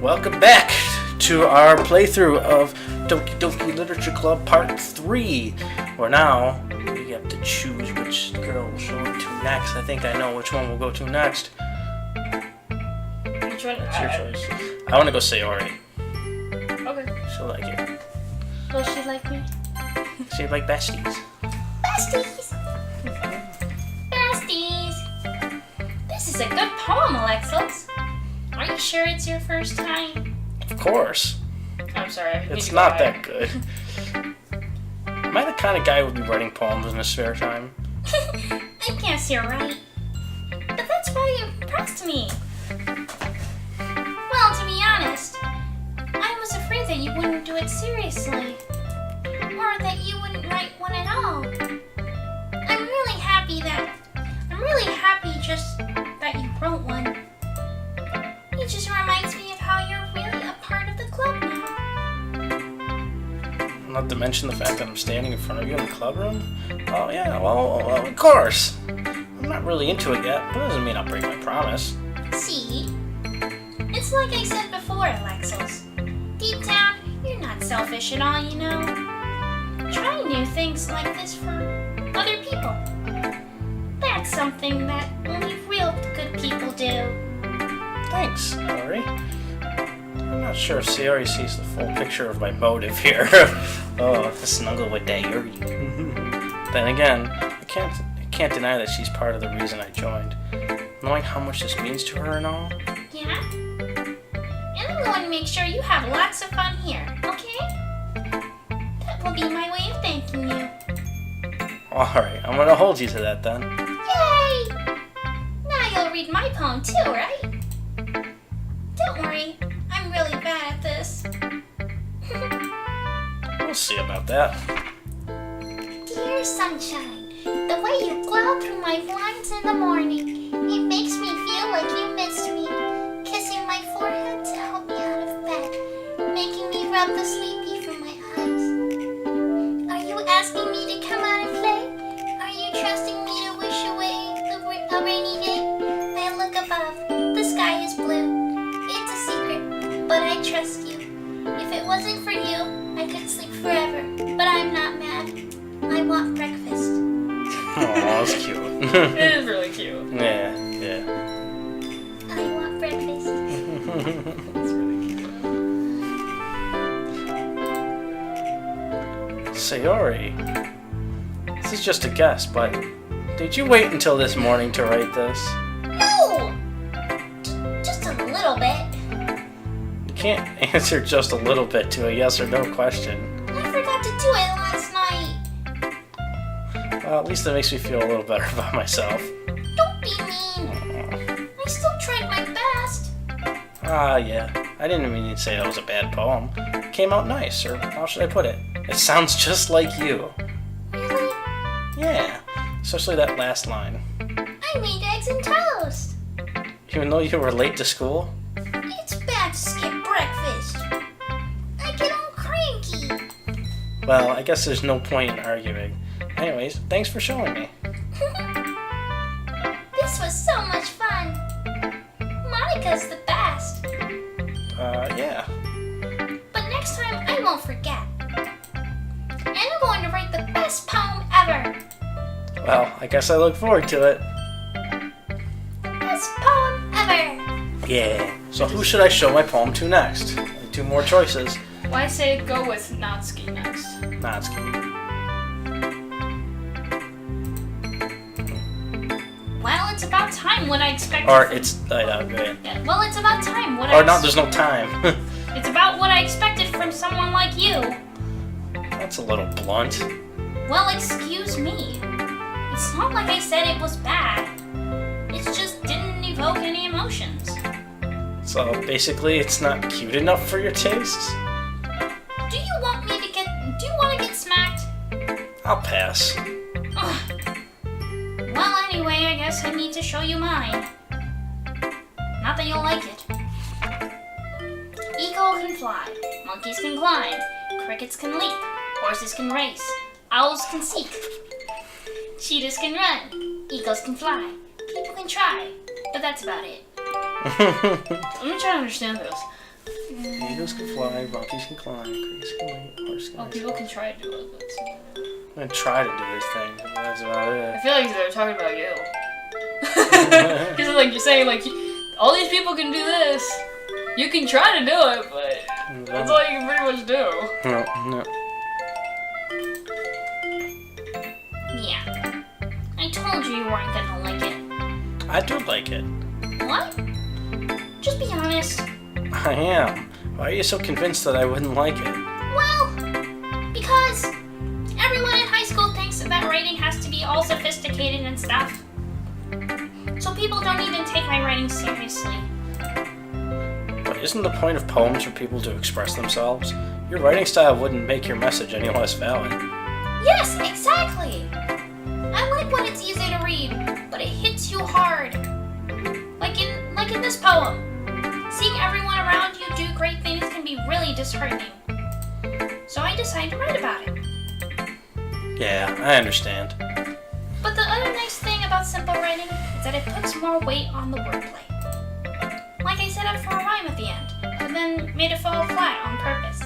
Welcome back to our playthrough of Doki Doki Literature Club Part 3, where now we have to choose which girl we'll show it to next. I think I know which one we'll go to next. Which one? It's your choice. I want to go Sayori. Okay. She'll like it. Will she like me? She'll like besties. Besties! Besties! This is a good poem, Alexis. Are you sure it's your first time? Of course. I'm sorry. It's not that good. Am I the kind of guy who would be writing poems in his spare time? I guess you're right. But that's why you impressed me. Well, to be honest, I was afraid that you wouldn't do it seriously. Or that you wouldn't write one at all. I'm really happy just that you wrote one. It just reminds me of how you're really a part of the club now. Not to mention the fact that I'm standing in front of you in the club room? Oh yeah, well, of course. I'm not really into it yet, but that doesn't mean I'll break my promise. See? It's like I said before, Alexis. Deep down, you're not selfish at all, you know? Try new things like this for other people. That's something that only real good people do. Thanks, Sayori. I'm not sure if Sayori sees the full picture of my motive here. Oh, to snuggle with Sayori. Then again, I can't deny that she's part of the reason I joined. Knowing how much this means to her and all. Yeah? And I'm going to make sure you have lots of fun here, okay? That will be my way of thanking you. Alright, I'm gonna hold you to that then. Yay! Now you'll read my poem too, right? Don't worry, I'm really bad at this. We'll see about that. Dear sunshine, the way you glow through my blinds in the morning, it makes me feel like you missed me. Kissing my forehead to help me out of bed, making me rub the sleepy from my eyes. Are you asking me to come out and play? Are you trusting me to wish away a rainy day? I look above, the sky is blue. It's a secret, but I trust you. If it wasn't for you, I could sleep forever, but I'm not mad. I want breakfast. Oh, that's cute. It is really cute. Yeah. I want breakfast. It's really cute. Sayori, this is just a guess, but did you wait until this morning to write this? No! Just a little bit. You can't answer just a little bit to a yes or no question. I forgot to do it last night. Well, at least it makes me feel a little better about myself. Don't be mean. I still tried my best. Ah, yeah. I didn't mean to say that was a bad poem. It came out nice, or how should I put it? It sounds just like you. Really? Yeah, especially that last line. I made eggs and toast. Even though you were late to school? It's bad to skip breakfast. I get all cranky. Well, I guess there's no point in arguing. Anyways, thanks for showing me. This was so much fun. Monica's the best. Yeah. But next time I won't forget. And I'm going to write the best poem ever. Well, I guess I look forward to it. The best poem ever. Yeah. So who should I show my poem to next? Two more choices. Well, I say go with Natsuki next. Natsuki. Well, it's about time what I expected. Or it's... go ahead. Yeah, well, it's about time what Or no, there's no time. It's about what I expected from someone like you. That's a little blunt. Well, excuse me. It's not like I said it was bad. It just didn't evoke any emotions. So basically, it's not cute enough for your tastes? Do you want to get smacked? I'll pass. Ugh. Well, anyway, I guess I need to show you mine. Not that you'll like it. Eagle can fly, monkeys can climb, crickets can leap, horses can race, owls can seek, cheetahs can run, eagles can fly, people can try, but that's about it. Let me try to understand this. Eagles can fly, monkeys can climb, crickets can leap, horses can Oh, race. people can try to do it, but I'm gonna try to do this thing, but that's about I it. feel like they're talking about you. Because like you're saying, like all these people can do this. You can try to do it, but that's all you can pretty much do. No. Yeah. I told you weren't gonna like it. I do like it. What? Just be honest. I am. Why are you so convinced that I wouldn't like it? Well, because everyone in high school thinks that writing has to be all sophisticated and stuff. So people don't even take my writing seriously. But isn't the point of poems for people to express themselves? Your writing style wouldn't make your message any less valid. Yes, exactly. I like when it's easy to read, but it hits you hard. Like in this poem. Seeing everyone around you do great things can be really disheartening. So I decided to write about it. Yeah, I understand. But the other nice thing about simple writing is that it puts more weight on the wordplay. Like I set up for a rhyme at the end, but then made it fall flat on purpose.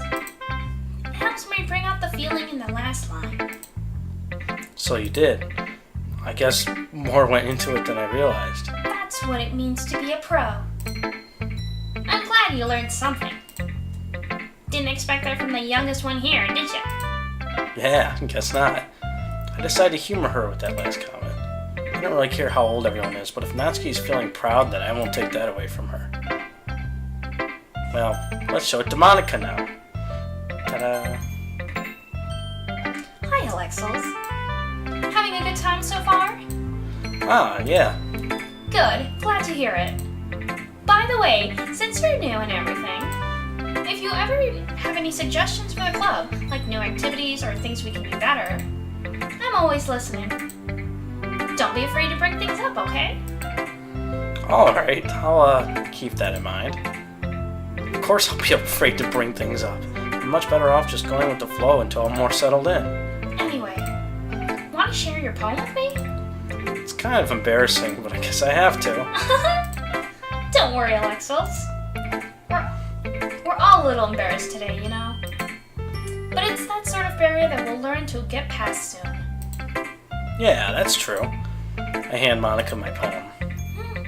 It helps me bring out the feeling in the last line. So you did. I guess more went into it than I realized. That's what it means to be a pro. I'm glad you learned something. Didn't expect that from the youngest one here, did ya? Yeah, guess not. I decided to humor her with that last comment. I don't really care how old everyone is, but if Natsuki's feeling proud, then I won't take that away from her. Well, let's show it to Monica now. Ta-da. Hi, Alexis. Having a good time so far? Ah, yeah. Good, glad to hear it. By the way, since you're new and everything, if you ever have any suggestions for the club, like new activities or things we can do better, I'm always listening. Don't be afraid to bring things up, okay? Alright, I'll keep that in mind. Of course I'll be afraid to bring things up. I'm much better off just going with the flow until I'm more settled in. Anyway, want to share your poem with me? It's kind of embarrassing, but I guess I have to. Don't worry, Alexis. We're all a little embarrassed today, you know? But it's that sort of barrier that we'll learn to get past soon. Yeah, that's true. I hand Monica my poem.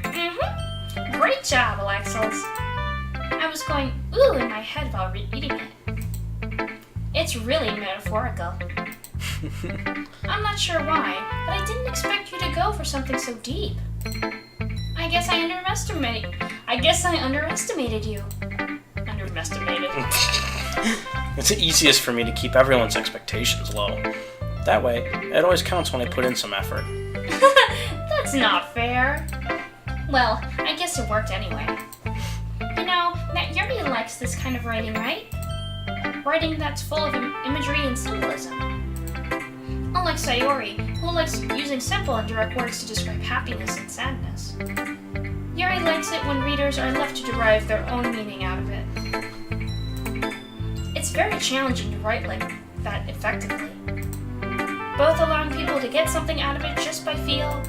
Mm-hmm. Great job, Alexis. I was going ooh in my head while reading it. It's really metaphorical. I'm not sure why, but I didn't expect you to go for something so deep. I guess I underestimated you. Underestimated. It's the easiest for me to keep everyone's expectations low. That way, it always counts when I put in some effort. That's not fair. Well, I guess it worked anyway. You know, that Yuri likes this kind of writing, right? Writing that's full of imagery and symbolism. Unlike Sayori, who likes using simple and direct words to describe happiness and sadness. Yuri likes it when readers are left to derive their own meaning out of it. It's very challenging to write like that effectively. Both allowing people to get something out of it just by feel,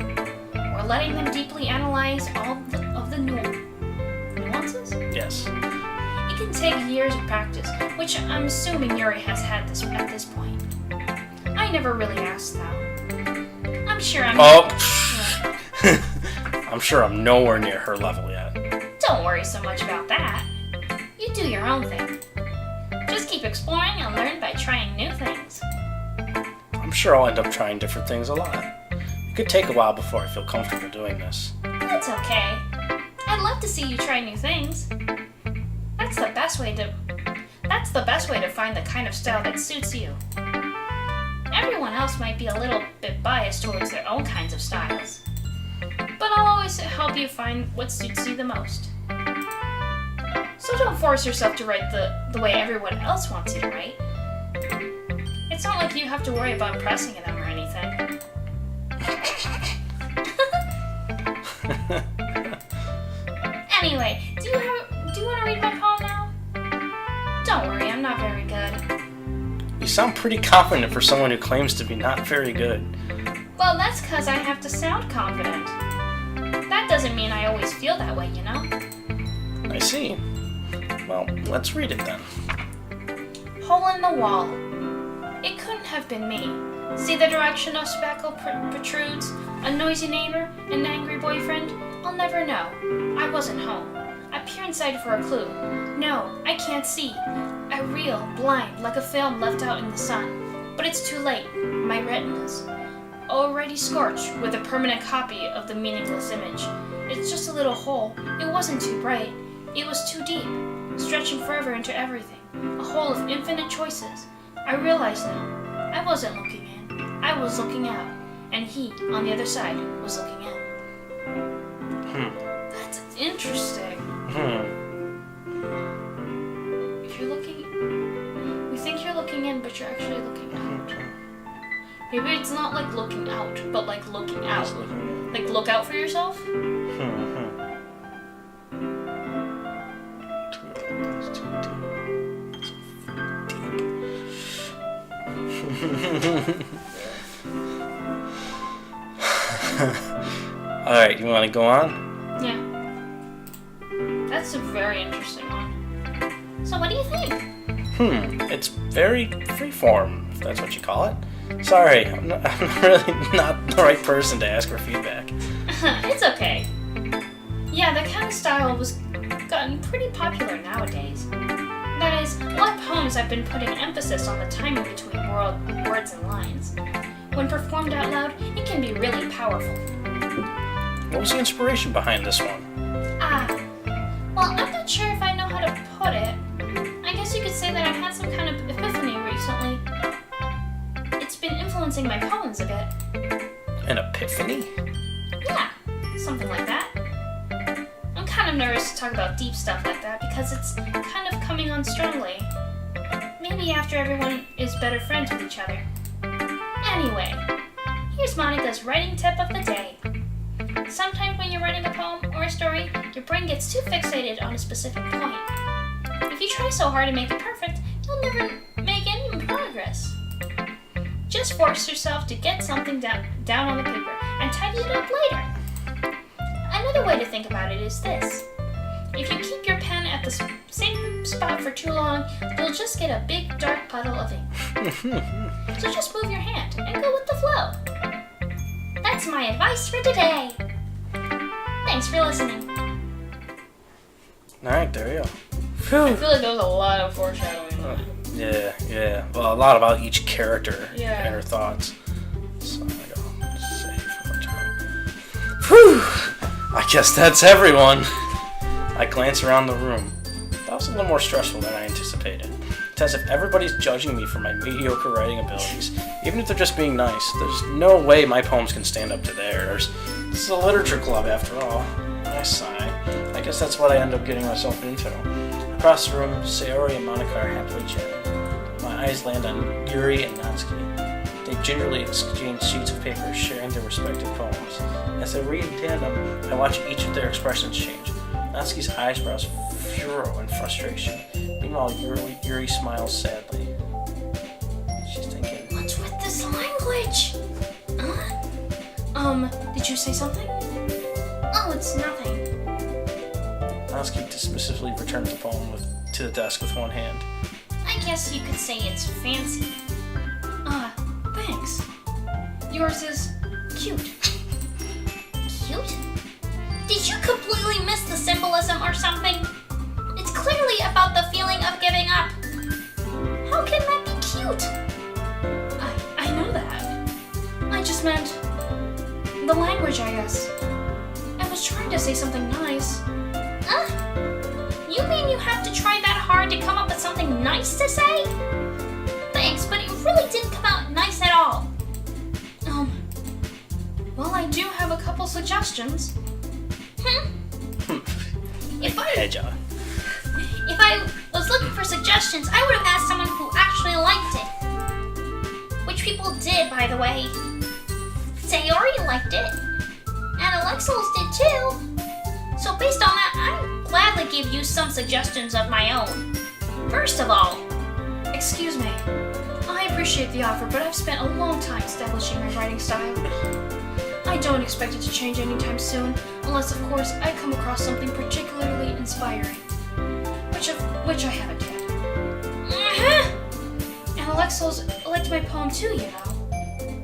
or letting them deeply analyze all of the nuances? Yes. It can take years of practice, which I'm assuming Yuri has had at this point. I never really asked though. I'm sure I'm... I'm sure I'm nowhere near her level yet. Don't worry so much about that. You do your own thing. Just keep exploring and learn by trying new things. I'm sure I'll end up trying different things a lot. It could take a while before I feel comfortable doing this. That's okay. I'd love to see you try new things. That's the best way to find the kind of style that suits you. Everyone else might be a little bit biased towards their own kinds of styles. But I'll always help you find what suits you the most. So don't force yourself to write the way everyone else wants you to write. It's not like you have to worry about impressing them or anything. Anyway, do you want to read my poem now? Don't worry, I'm not very good. You sound pretty confident for someone who claims to be not very good. Well, that's because I have to sound confident. That doesn't mean I always feel that way, you know? I see. Well, let's read it then. Hole in the wall. It couldn't have been me. See the direction a speckle protrudes? A noisy neighbor? An angry boyfriend? I'll never know. I wasn't home. I peer inside for a clue. No, I can't see. I reel, blind, like a film left out in the sun. But it's too late. My retina's already scorched with a permanent copy of the meaningless image. It's just a little hole. It wasn't too bright. It was too deep, stretching forever into everything. A hole of infinite choices. I realized that I wasn't looking in. I was looking out. And he, on the other side, was looking in. That's interesting. If you're looking... You think you're looking in, but you're actually looking out. Maybe it's not like looking out, but like looking out. Like look out for yourself? Alright, you want to go on? Yeah. That's a very interesting one. So what do you think? It's very freeform, if that's what you call it. Sorry, I'm really not the right person to ask for feedback. It's okay. Yeah, that kind of style was gotten pretty popular nowadays. That is, like poems have been putting emphasis on the timing between words and lines. When performed out loud, it can be really powerful. What was the inspiration behind this one? Well, I'm not sure if I know how to put it. I guess you could say that I had some kind of epiphany recently. It's been influencing my poems a bit. An epiphany? Yeah, something like that. I'm kind of nervous to talk about deep stuff like that because it's kind of coming on strongly. Maybe after everyone is better friends with each other. Anyway, here's Monica's writing tip of the day. Sometimes when you're writing a poem or a story, your brain gets too fixated on a specific point. If you try so hard to make it perfect, you'll never make any progress. Just force yourself to get something down on the paper and tidy it up later. Another way to think about it is this. If you keep your pen at the same spot for too long, you'll just get a big dark puddle of ink. So just move your hand and go with the flow. That's my advice for today. Thanks for listening. Alright, there you go. I feel like there was a lot of foreshadowing. Yeah. Well, a lot about each character and her thoughts. So I go save. Whew! I guess that's everyone. I glance around the room. That was a little more stressful than I anticipated. It's as if everybody's judging me for my mediocre writing abilities. Even if they're just being nice, there's no way my poems can stand up to theirs. This is a literature club after all. I sigh. I guess that's what I end up getting myself into. Across the room, Sayori and Monica are happily chatting. My eyes land on Yuri and Natsuki. They gingerly exchange sheets of paper, sharing their respective poems. As they read in tandem, I watch each of their expressions change. Natsuki's eyebrows furrow in frustration. Meanwhile, Yuri smiles sadly. She's thinking, what's with this language? Did you say something? Oh, it's nothing. Natsuki dismissively returns the poem to the desk with one hand. I guess you could say it's fancy. Thanks. Yours is cute. Cute? Did you completely miss the symbolism or something? It's clearly about the feeling of giving up. How can that be cute? I know that. I just meant the language, I guess. I was trying to say something nice. You mean you have to try that hard to come up with something nice to say? Thanks, but it really didn't come out nice at all. Well, I do have a couple suggestions. If I was looking for suggestions, I would have asked someone who actually liked it. Which people did, by the way. Sayori liked it. And Alexos did too. So based on that, I'll gladly give you some suggestions of my own. First of all, excuse me. I appreciate the offer, but I've spent a long time establishing my writing style. I don't expect it to change anytime soon, unless of course I come across something particularly inspiring. which I haven't yet. And Alexos liked my poem too, you know.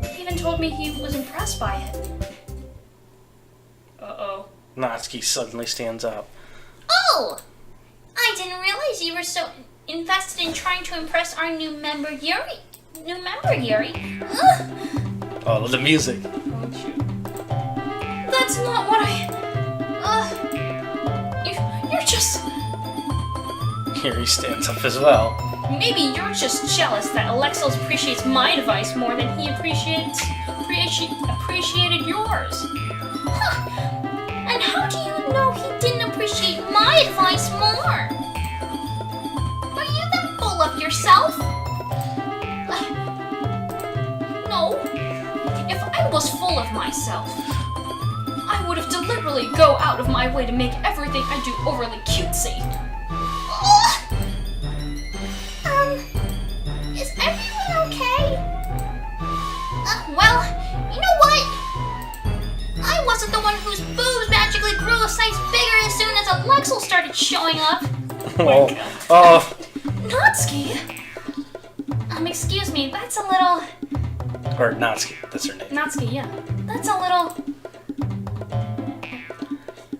He even told me he was impressed by it. Uh-oh. Natsuki suddenly stands up. Oh! I didn't realize you were so invested in trying to impress our new member, Yuri. Ugh. Oh, the music. Oh, shoot. That's not what You're just... Here he stands up as well. Maybe you're just jealous that Alexos appreciates my advice more than he appreciated yours. Huh. And how do you know he didn't appreciate my advice more? Are you that full of yourself? No. If I was full of myself, I would have deliberately go out of my way to make everything I do overly cutesy. Is everyone okay? Well, you know what? I wasn't the one whose boobs magically grew a size bigger as soon as Alexel started showing up. Oh. Natsuki? Excuse me, that's a little... Or Natsuki, that's her name. Natsuki, yeah. That's a little...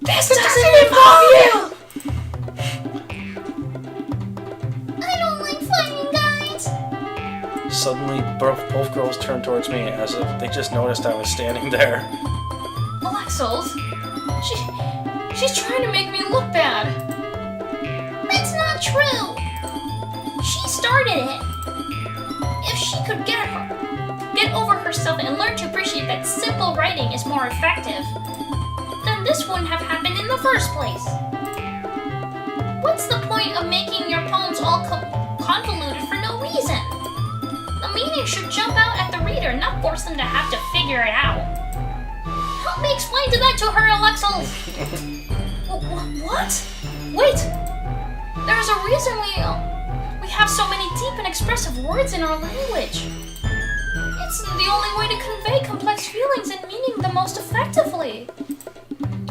This doesn't involve you! I don't like fighting, guys. Suddenly, both girls turn towards me as if they just noticed I was standing there. Alexels? She's trying to make me look bad. That's not true. She started it. If she could get over herself and learn to appreciate that simple writing is more effective, then this wouldn't have happened in the first place. What's the point of making your poems all convoluted for no reason? The meaning should jump out at the reader, not force them to have to figure it out. Help me explain that to her, Alexel. What? Wait! There's a reason we have so many deep and expressive words in our language. It's the only way to convey complex feelings and meaning the most effectively.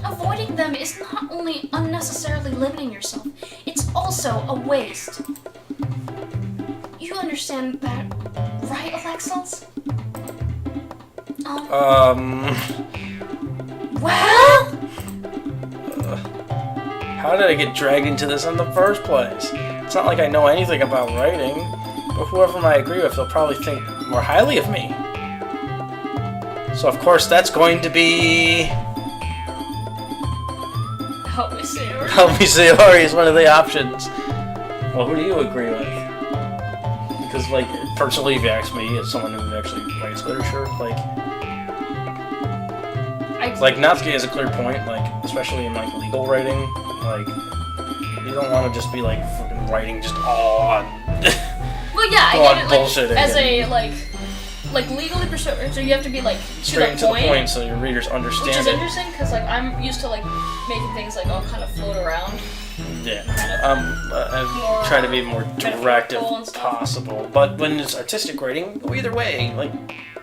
Avoiding them is not only unnecessarily limiting yourself, it's also a waste. You understand that, right, Alexels? Well? How did I get dragged into this in the first place? It's not like I know anything about writing, but whoever I agree with, they'll probably think more highly of me. So of course that's going to be... Help me, Sayori. Help me, Sayori is one of the options. Well, who do you agree with? Because, like, personally, if you ask me, as someone who actually writes literature, like Natsuki has a clear point, like, especially in, like, legal writing, like, you don't want to just be, like, fucking writing just all on... Well, yeah, I get it, bullshitting as a, like legally persuasive, so you have to be, like, straight to the point so your readers understand Which is it. interesting, because, like, I'm used to, like, making things, like, all kind of float around. Yeah. Kind of I'm trying to be more direct if possible. But when it's artistic writing, go either way. Like,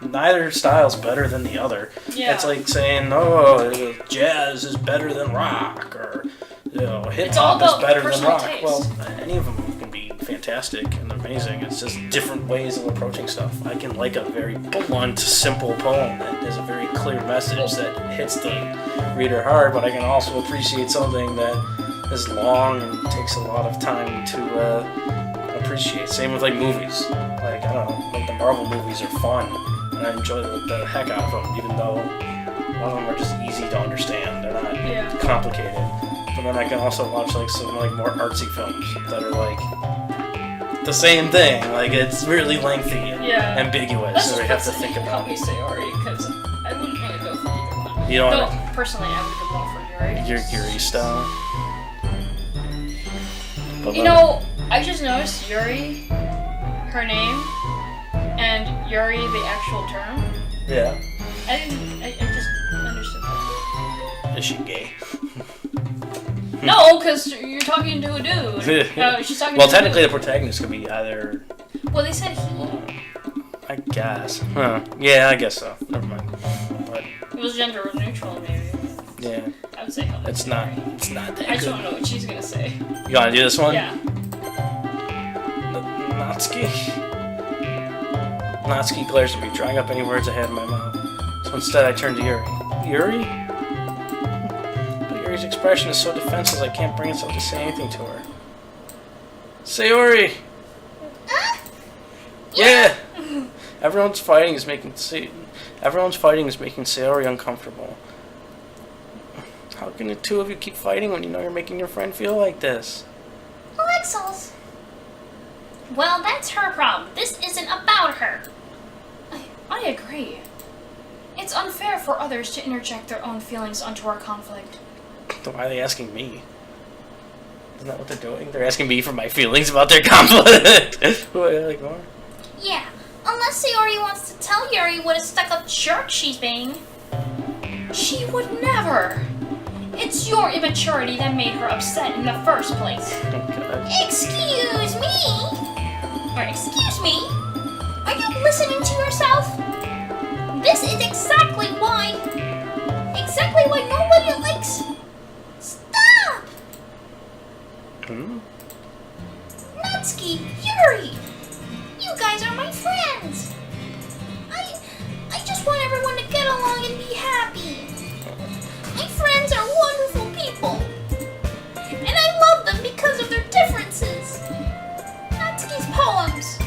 neither style's better than the other. Yeah. It's like saying, oh, jazz is better than rock, or, you know, hip-hop is better than rock. Taste. Well, any of them can be fantastic and amazing. It's just different ways of approaching stuff. I can like a very blunt, simple poem that has a very clear message that hits the reader hard, but I can also appreciate something that is long and takes a lot of time to appreciate. Same with, like, movies. Like, I don't know, like, the Marvel movies are fun, and I enjoy the heck out of them, even though a lot of them are just easy to understand. They're not complicated. But then I can also watch, like, some, like, more artsy films that are, like, the same thing. Like, it's really lengthy and ambiguous, so we have to think about Help me, Sayori, because I wouldn't really go for either one. You don't Though, want personally, I would go more for Yuri. your Yuri style. But You know, I just noticed Yuri, her name, and Yuri, the actual term. yeah. I just understood that. Is she gay? No, because you're talking to a dude. She's talking Well, to technically a the protagonist could be either... dude. Well, they said he. I guess. Huh. Yeah, I guess so. Never mind. But It was gender neutral, maybe. Yeah. I would say Hail Mary. It's not that I just good. don't know what she's gonna say. You wanna do this one? Yeah. Natsuki. Natsuki glares at me, drying up any words I had in my mouth. So instead I turn to Yuri. Yuri? But Yuri's expression is so defenseless I can't bring myself to say anything to her. Sayori! Yeah! Everyone's fighting is making Sayori uncomfortable. How can the two of you keep fighting when you know you're making your friend feel like this? Alexos. Well, that's her problem. This isn't about her. I agree. It's unfair for others to interject their own feelings onto our conflict. Then why are they asking me? Isn't that what they're doing? They're asking me for my feelings about their conflict. Who I like more? Yeah, unless Sayori wants to tell Yuri what a stuck-up jerk she's being. She would never. It's your immaturity that made her upset in the first place. Oh, God. Excuse me? Or excuse me? Are you listening to yourself? This is exactly why nobody likes... Stop! Hmm? Natsuki, Yuri! You guys are my friends! I just want everyone to get along and be happy. My friends are wonderful people. And I love them because of their differences. Natsuki's poems.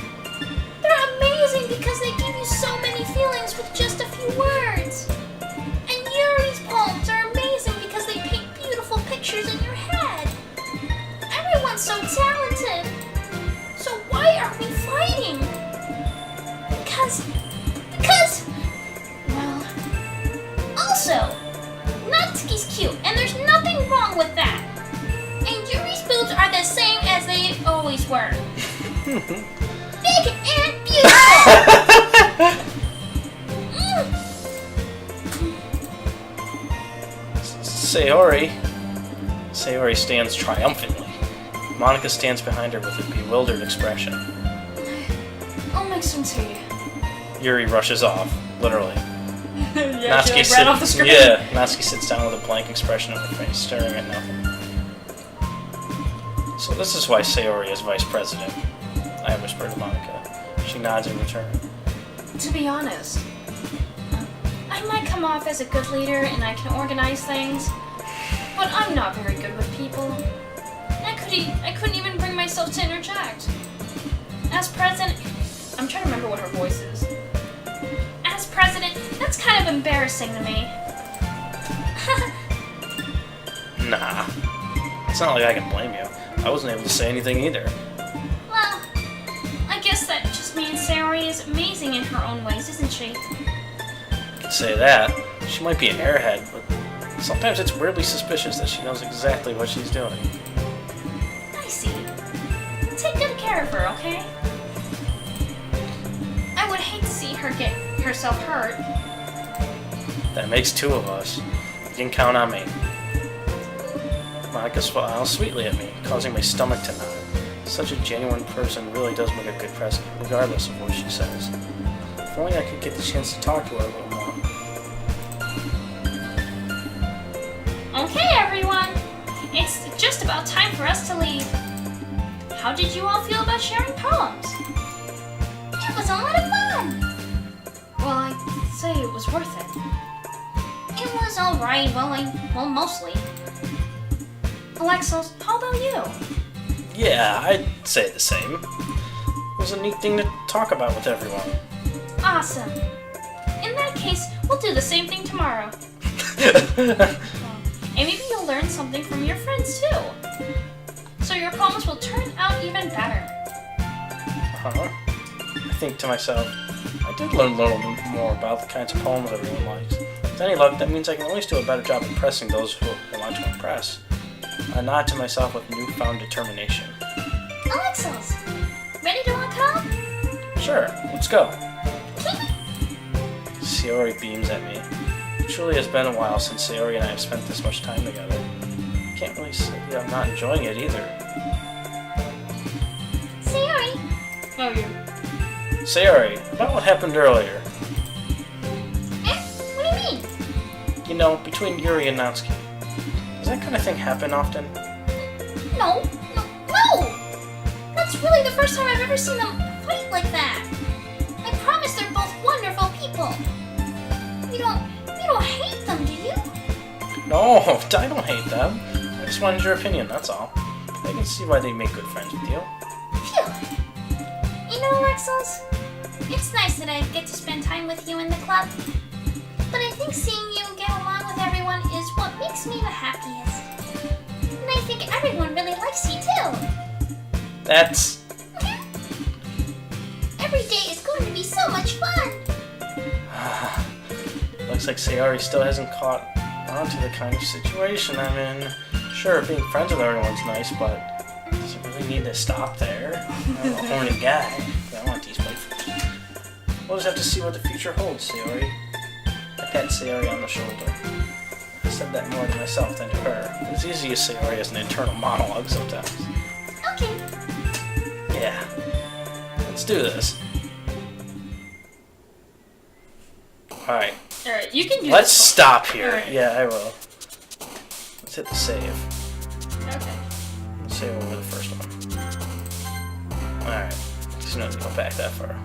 They're amazing because they give you so many feelings with just a few words. And Yuri's poems are amazing because they paint beautiful pictures in your head. Everyone's so talented. So why are we fighting? Because, well, also, Natsuki's cute, and there's nothing wrong with that. And Yuri's boobs are the same as they always were. Big and beautiful! Sayori stands triumphantly. Monica stands behind her with a bewildered expression. I'll make some tea. Yuri rushes off, literally. Yeah, she ran off the screen. Yeah, Natsuki sits down with a blank expression on her face, staring at nothing. So this is why Sayori is vice president, I whisper to Monica. She nods in return. To be honest, I might come off as a good leader and I can organize things, but I'm not very good with people. I couldn't even bring myself to interject. As president, I'm trying to remember what her voice is. As president, that's kind of embarrassing to me. Nah. It's not like I can blame you. I wasn't able to say anything either. Well, I guess that just means Sayori is amazing in her own ways, isn't she? You could say that. She might be an airhead, but sometimes it's weirdly suspicious that she knows exactly what she's doing. I see. Take good care of her, okay? I would hate to see her get herself hurt. That makes two of us. You can count on me. Monica smiles sweetly at me, causing my stomach to knot. Such a genuine person really does make a good president, regardless of what she says. If only I could get the chance to talk to her a little more. Okay, everyone. It's just about time for us to leave. How did you all feel about sharing poems? It was a lot of fun. Well, I'd say it was worth it. It was alright, well, mostly. Alexos, how about you? Yeah, I'd say the same. It was a neat thing to talk about with everyone. Awesome. In that case, we'll do the same thing tomorrow. And maybe you'll learn something from your friends too. So your poems will turn out even better. Huh? I think to myself, I did learn a little more about the kinds of poems everyone likes. With any luck, that means I can always do a better job impressing those who I want to impress. I nod to myself with newfound determination. Alexos, ready to walk home? Sure, let's go. Sayori beams at me. It truly has been a while since Sayori and I have spent this much time together. Can't really say that I'm not enjoying it either. Sayori, Oh, you. Sayori, about what happened earlier. what do you mean? You know, between Yuri and Natsuki. Does that kind of thing happen often? No! That's really the first time I've ever seen them fight like that. I promise they're both wonderful people. You don't hate them, do you? No, I don't hate them. I just wanted your opinion, that's all. I can see why they make good friends with you. Phew. You know, Alexos, it's nice that I get to spend time with you in the club. But I think seeing you get along with everyone is what makes me the happiest. And I think everyone really likes you too. That's... Every day is going to be so much fun. Looks like Sayori still hasn't caught on to the kind of situation I'm in. Sure, being friends with everyone's nice, but does it really need to stop there? I'm a horny guy. I want these playful. We'll just have to see what the future holds, Sayori. I pat Sayori on the shoulder. I said that more to myself than to her. It's easy to say Sayori as an internal monologue sometimes. Okay. Yeah. Let's do this. Alright. Alright, you can do Let's this. stop here. Alright. Yeah, I will. Let's hit the save. Okay. Let's save over the first one. Alright. Just not to go back that far.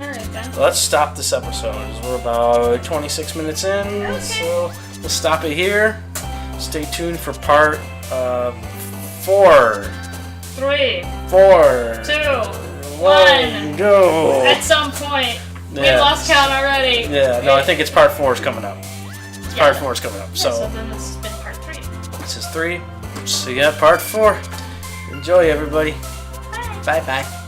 Alright then. Let's stop this episode. We're about 26 minutes in, Okay. so we'll stop it here. Stay tuned for part 4. 3, 4. 2, 1, go! At some point. Yeah. We've lost count already. Yeah, no, I think it's part 4 is coming up. Part 4 is coming up. Yeah, So so then this has been part 3. this is 3. So yeah, part 4. Enjoy, everybody. Bye. Bye bye.